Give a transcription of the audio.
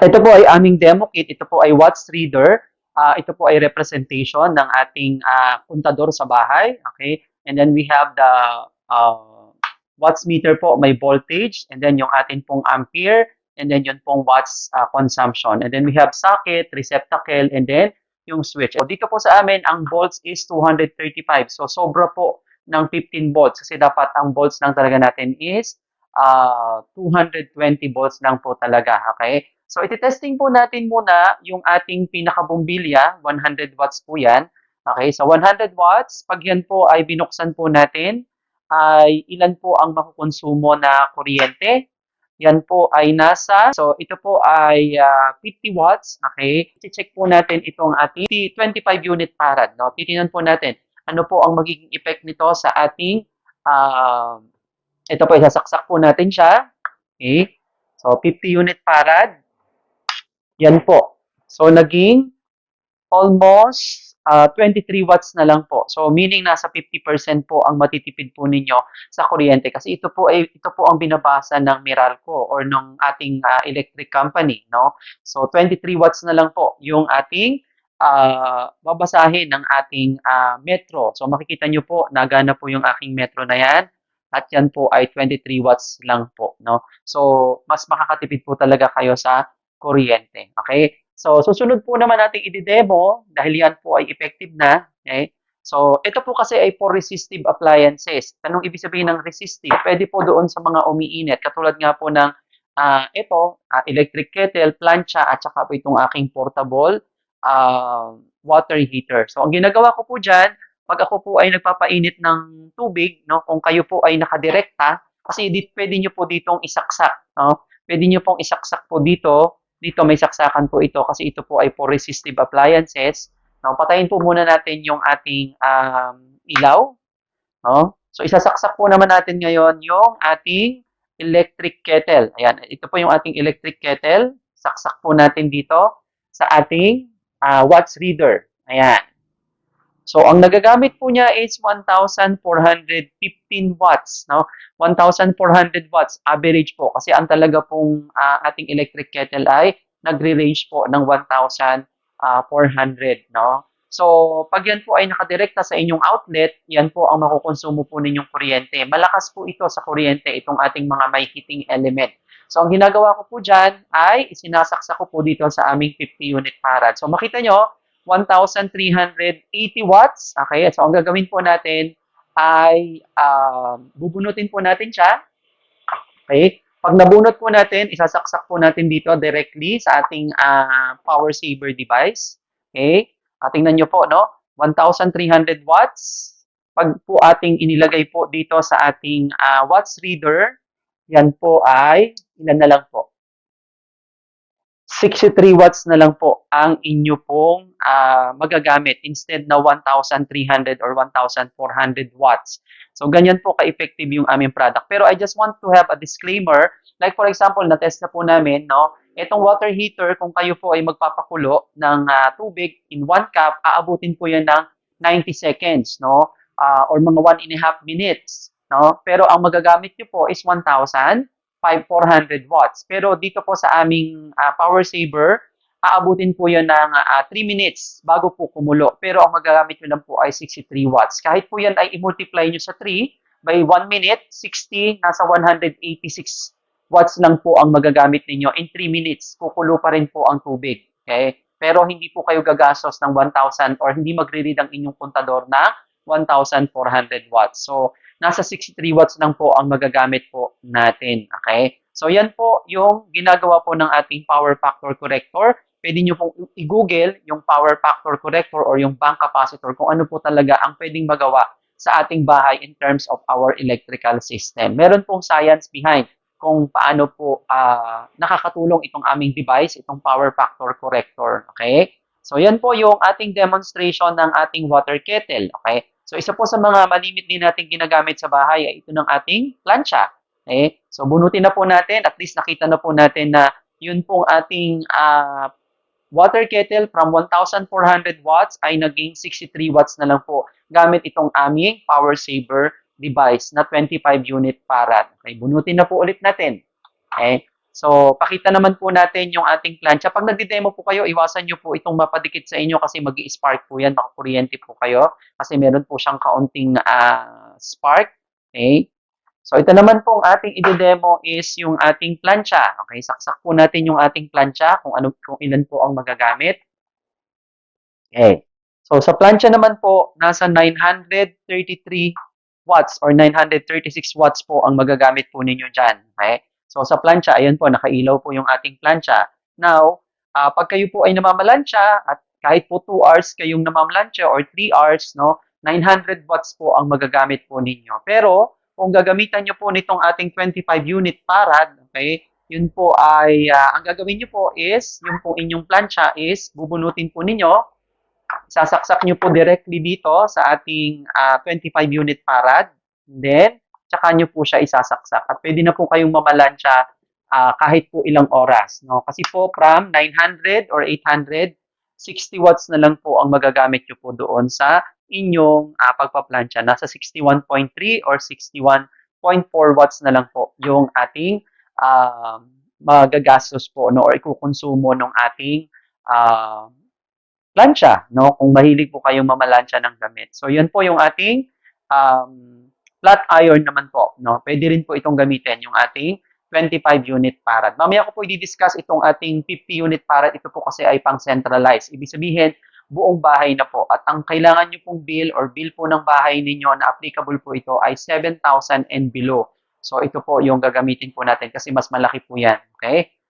Ito po ay aming demo kit. Ito po ay watts reader. Ito po ay representation ng ating kontador sa bahay. Okay? And then we have the watts meter po, may voltage. And then yung atin pong ampere. And then yun pong watts consumption. And then we have socket, receptacle, and then yung switch. So dito po sa amin, ang volts is 235. So sobra po ng 15 volts. Kasi dapat ang volts lang talaga natin is 220 volts lang po talaga. Okay? So, iti-testing po natin muna yung ating pinaka-bumbilya, 100 watts po yan. Okay, so 100 watts, pag yan po ay binuksan po natin, ay ilan po ang makukonsumo na kuryente? Yan po ay nasa, so ito po ay 50 watts, okay? I-check po natin itong ating 25 unit farad, no? Titingnan po natin ano po ang magiging effect nito sa ating, ito po, isasaksak po natin siya, okay? So, 50 unit farad, yan po. So, naging almost 23 watts na lang po. So, meaning nasa 50% po ang matitipid po ninyo sa kuryente. Kasi ito po ang binabasa ng Meralco or ng ating electric company, no? So, 23 watts na lang po yung ating babasahin ng ating metro. So, makikita nyo po, nagana po yung aking metro na yan. At yan po ay 23 watts lang po, no? So, mas makakatipid po talaga kayo sa kuryente. Okay? So, susunod po naman natin i-demo dahil yan po ay effective na. Okay? So, ito po kasi ay for resistive appliances. Anong ibig sabihin ng resistive? Pwede po doon sa mga umiinit. Katulad nga po ng electric kettle, plancha, at saka po itong aking portable water heater. So, ang ginagawa ko po dyan, pag ako po ay nagpapainit ng tubig, no, kung kayo po ay nakadirekta, kasi pwede nyo po ditong isaksak. No? Pwede nyo pong isaksak po dito. Dito may saksakan po ito kasi ito po ay for resistive appliances. No? Patayin po muna natin yung ating ilaw. No? So, isasaksak po naman natin ngayon yung ating electric kettle. Ayan, ito po yung ating electric kettle. Saksak po natin dito sa ating watts reader. Ayan. So, ang nagagamit po niya is 1,415 watts, no? 1,400 watts average po kasi ang talaga pong ating electric kettle ay nagre-range po ng 1,400, no? So, pag yan po ay nakadirekta sa inyong outlet, yan po ang makukonsumo po ninyong kuryente. Malakas po ito sa kuryente, itong ating mga may heating element. So, ang ginagawa ko po dyan ay isinasaksak ko po dito sa aming 50 unit farad. So, makita nyo, 1,380 watts. Okay, so ang gagawin po natin ay bubunutin po natin siya. Okay, pag nabunot po natin, isasaksak po natin dito directly sa ating power saver device. Okay, tingnan nyo po, no? 1,300 watts. Pag po ating inilagay po dito sa ating watts reader, yan po ay, ilan na lang po? 63 watts na lang po ang inyo pong magagamit instead na 1,300 or 1,400 watts. So, ganyan po ka-effective yung aming product. Pero I just want to have a disclaimer. Like for example, na-test na po namin, no? Itong water heater, kung kayo po ay magpapakulo ng tubig in 1 cup, aabutin po yan ng 90 seconds, no? Or mga 1.5 minutes, no? Pero ang magagamit nyo po is 1,400 watts. Pero dito po sa aming power saver, aabutin po yan ng 3 minutes bago po kumulo. Pero ang magagamit nyo lang po ay 63 watts. Kahit po yan ay i-multiply nyo sa 3 by 1 minute, 60, nasa 186 watts lang po ang magagamit ninyo. In 3 minutes, kukulo pa rin po ang tubig. Okay? Pero hindi po kayo gagastos ng 1,000 or hindi magre-read ang inyong kontador na 1,400 watts. So, nasa 63 watts lang po ang magagamit po natin. Okay? So, yan po yung ginagawa po ng ating power factor corrector. Pwede nyo pong i-google yung power factor corrector or yung bank capacitor kung ano po talaga ang pwedeng magawa sa ating bahay in terms of our electrical system. Meron pong science behind kung paano po nakakatulong itong aming device, itong power factor corrector. Okay? So, yan po yung ating demonstration ng ating water kettle. Okay? So, isa po sa mga malimit din natin ginagamit sa bahay ay ito ng ating plancha. Okay? So, bunutin na po natin. At least nakita na po natin na yun pong ating water kettle from 1,400 watts ay naging 63 watts na lang po gamit itong aming power saver device na 25 unit farad. Okay? Bunutin na po ulit natin. Okay? So, pakita naman po natin yung ating plancha. Pag nagde-demo po kayo, iwasan nyo po itong mapadikit sa inyo kasi mag-i-spark po yan, makakuryente po kayo kasi meron po siyang kaunting spark. Okay? So, ito naman pong ating i-demo is yung ating plancha. Okay, saksak po natin yung ating plancha kung ilan po ang magagamit. Okay. So, sa plancha naman po, nasa 933 watts or 936 watts po ang magagamit po ninyo dyan. Okay? So, sa plancha, ayan po, nakailaw po yung ating plancha. Now, pag kayo po ay namamalansya at kahit po 2 hours kayong namamalansya or 3 hours, no, 900 watts po ang magagamit po ninyo. Pero, kung gagamitan nyo po nitong ating 25 unit farad, okay, yun po ay, ang gagawin nyo po is, yung po inyong plancha is, bubunutin po ninyo, sasaksak nyo po directly dito sa ating 25 unit farad. Then, tsaka nyo po siya isasaksak. At pwede na po kayong mamalansya kahit po ilang oras. No? Kasi po from 900 or 800, 60 watts na lang po ang magagamit nyo po doon sa inyong pagpaplansya. Nasa 61.3 or 61.4 watts na lang po yung ating magagastos po no? Or ikukonsumo ng ating plancha, no? Kung mahilig po kayong mamalansya ng damit. So, yun po yung ating flat iron naman po, no? Pwede rin po itong gamitin, yung ating 25 unit farad. Mamaya ko po i-discuss itong ating 50 unit farad. Ito po kasi ay pang centralized. Ibig sabihin, buong bahay na po. At ang kailangan nyo pong bill or bill po ng bahay ninyo na applicable po ito ay 7,000 and below. So, ito po yung gagamitin po natin kasi mas malaki po yan. Okay?